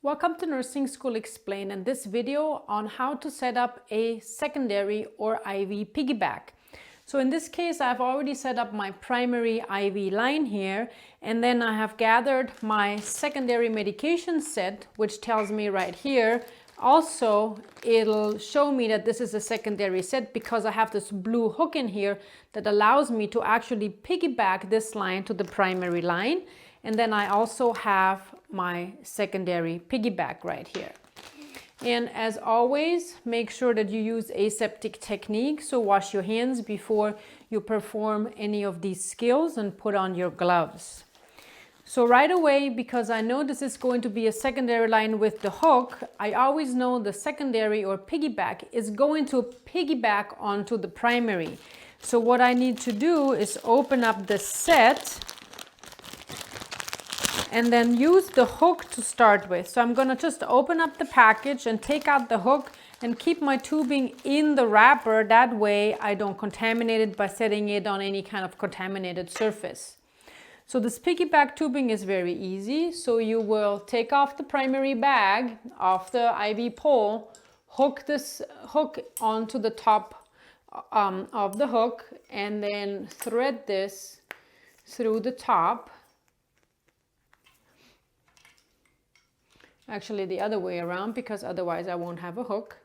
Welcome to Nursing School Explained and this video on how to set up a secondary or IV piggyback. So in this case, I've already set up my primary IV line here, and then I have gathered my secondary medication set, which tells me right here. Also, it'll show me that this is a secondary set because I have this blue hook in here that allows me to actually piggyback this line to the primary line. And then I also have my secondary piggyback right here. And as always, make sure that you use aseptic technique. So wash your hands before you perform any of these skills and put on your gloves. So right away, because I know this is going to be a secondary line with the hook, I always know the secondary or piggyback is going to piggyback onto the primary. So what I need to do is open up the set and then use the hook to start with. So I'm gonna just open up the package and take out the hook and keep my tubing in the wrapper. That way I don't contaminate it by setting it on any kind of contaminated surface. So this piggyback tubing is very easy. So you will take off the primary bag off the IV pole, hook this hook onto the top of the hook, and then thread this through the top. Actually the other way around, because otherwise I won't have a hook.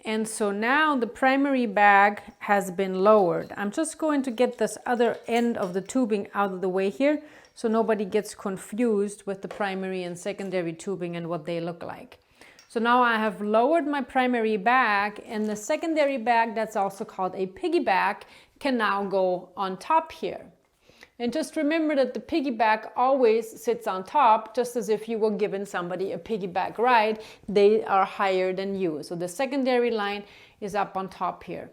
And so now the primary bag has been lowered. I'm just going to get this other end of the tubing out of the way here so nobody gets confused with the primary and secondary tubing and what they look like. So now I have lowered my primary bag, and the secondary bag, that's also called a piggyback, can now go on top here. And just remember that the piggyback always sits on top, just as if you were giving somebody a piggyback ride, they are higher than you. So the secondary line is up on top here.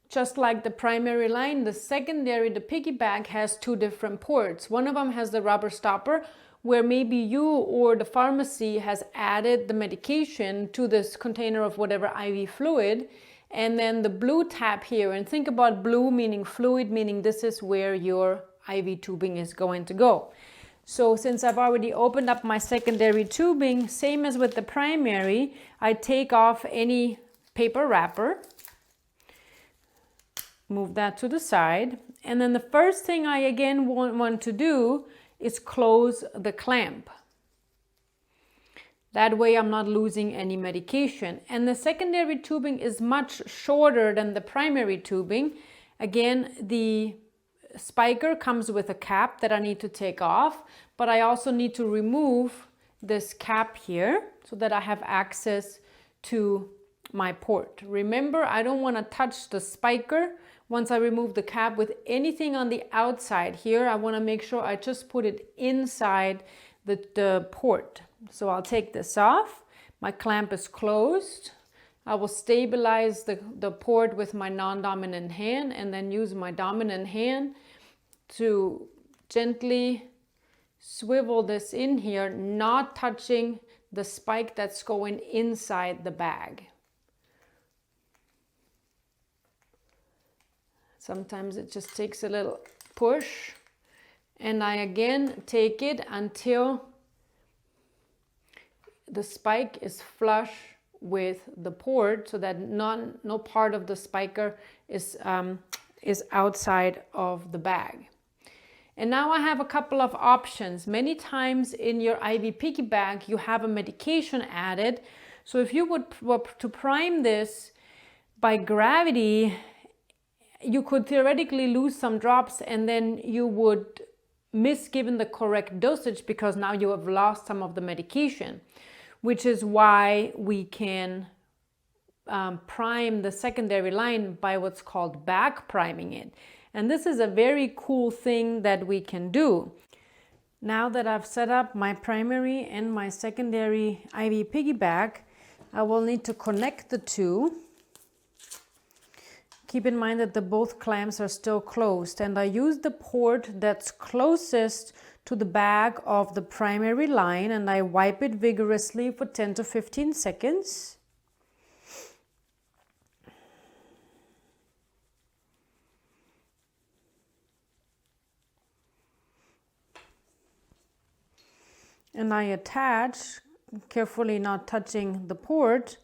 Just like the primary line, the secondary, the piggyback has two different ports. One of them has the rubber stopper, where maybe you or the pharmacy has added the medication to this container of whatever IV fluid. And then the blue tab here, and think about blue meaning fluid, meaning this is where your IV tubing is going to go. So since I've already opened up my secondary tubing, same as with the primary, I take off any paper wrapper, move that to the side, and then the first thing I again want to do is close the clamp. That way I'm not losing any medication. And the secondary tubing is much shorter than the primary tubing. Again, the spiker comes with a cap that I need to take off, but I also need to remove this cap here so that I have access to my port. Remember, I don't want to touch the spiker once I remove the cap with anything on the outside here. I want to make sure I just put it inside the port. So I'll take this off. My clamp is closed. I will stabilize the port with my non-dominant hand and then use my dominant hand to gently swivel this in here, not touching the spike that's going inside the bag. Sometimes it just takes a little push, and I again take it until the spike is flush with the port, so that no part of the spiker is outside of the bag. And now I have a couple of options. Many times in your IV piggyback you have a medication added. So if you were to prime this by gravity, you could theoretically lose some drops, and then you would miss giving the correct dosage because now you have lost some of the medication. Which is why we can prime the secondary line by what's called backpriming it. And this is a very cool thing that we can do. Now that I've set up my primary and my secondary IV piggyback, I will need to connect the two. Keep in mind that both clamps are still closed, and I use the port that's closest to the bag of the primary line, and I wipe it vigorously for 10 to 15 seconds. and I attach, carefully not touching the port,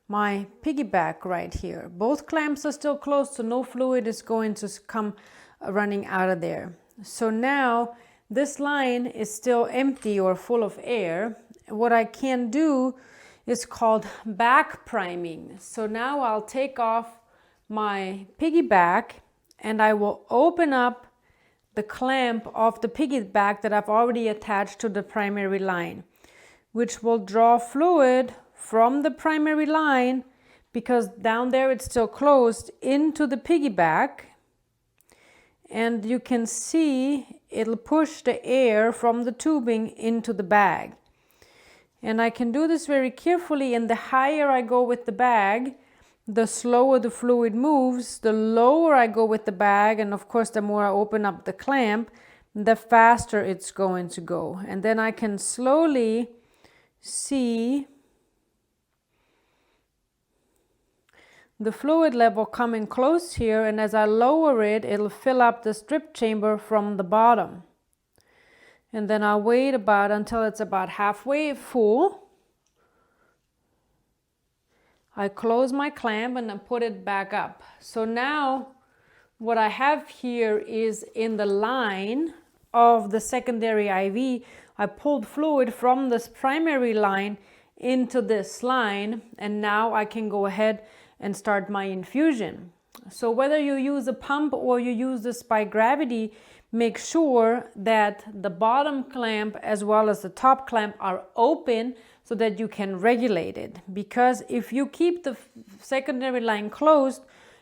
my piggyback right here. Both clamps are still closed, so no fluid is going to come running out of there. So now this line is still empty or full of air. What I can do is called backpriming. So now I'll take off my piggyback and I will open up the clamp of the piggyback that I've already attached to the primary line, which will draw fluid from the primary line, because down there it's still closed, into the piggyback. And you can see it'll push the air from the tubing into the bag. And I can do this very carefully, and the higher I go with the bag, the slower the fluid moves. The lower I go with the bag, and of course the more I open up the clamp, the faster it's going to go. And then I can slowly see the fluid level coming close here, and as I lower it, it'll fill up the strip chamber from the bottom. And then I'll wait until it's about halfway full. I close my clamp and then put it back up. So now what I have here is, in the line of the secondary IV, I pulled fluid from this primary line into this line, and now I can go ahead and start my infusion. So whether you use a pump or you use this by gravity, make sure that the bottom clamp as well as the top clamp are open so that you can regulate it. Because if you keep the secondary line closed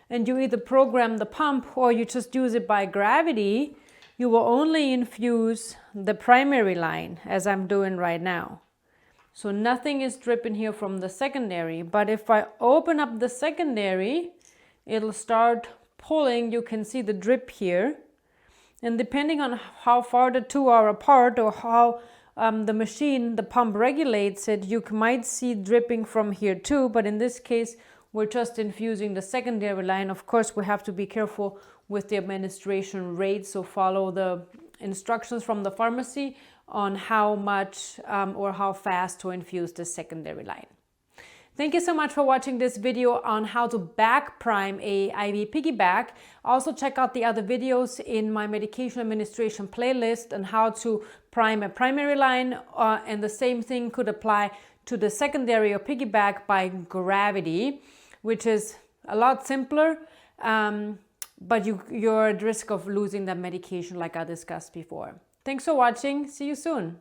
and you either program the pump or you just use it by gravity, you will only infuse the primary line, as I'm doing right now. So nothing is dripping here from the secondary. But if I open up the secondary, it'll start pulling. You can see the drip here. And depending on how far the two are apart, or how the pump regulates it, you might see dripping from here too. But in this case, we're just infusing the secondary line. Of course, we have to be careful with the administration rate. So follow the instructions from the pharmacy on how much or how fast to infuse the secondary line. Thank you so much for watching this video on how to back prime a IV piggyback. Also check out the other videos in my medication administration playlist on how to prime a primary line, and the same thing could apply to the secondary or piggyback by gravity, which is a lot simpler, but you're at risk of losing that medication like I discussed before. Thanks for watching. See you soon.